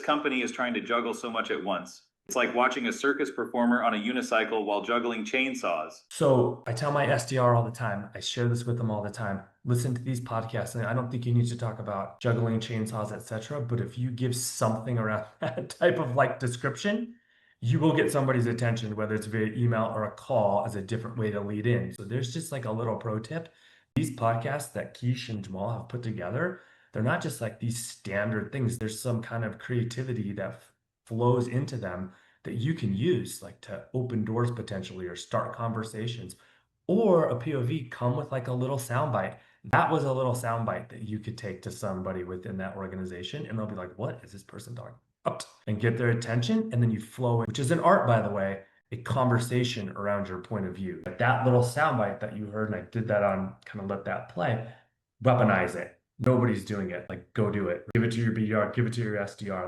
company is trying to juggle so much at once. It's like watching a circus performer on a unicycle while juggling chainsaws. So I tell my SDR all the time, I share this with them all the time. Listen to these podcasts, and I don't think you need to talk about juggling chainsaws, etc. But if you give something around that type of like description, you will get somebody's attention, whether it's via email or a call as a different way to lead in. So there's just like a little pro tip. These podcasts that Keish and Jamal have put together, they're not just like these standard things. There's some kind of creativity that flows into them that you can use like to open doors potentially or start conversations, or a POV come with like a little soundbite. That was a little soundbite that you could take to somebody within that organization and they'll be like, what is this person talking about? And get their attention. And then you flow in, which is an art, by the way, a conversation around your point of view. Like that little soundbite that you heard, and I did that on kind of let that play, weaponize it. Nobody's doing it. Like, go do it. Give it to your BDR, give it to your SDR.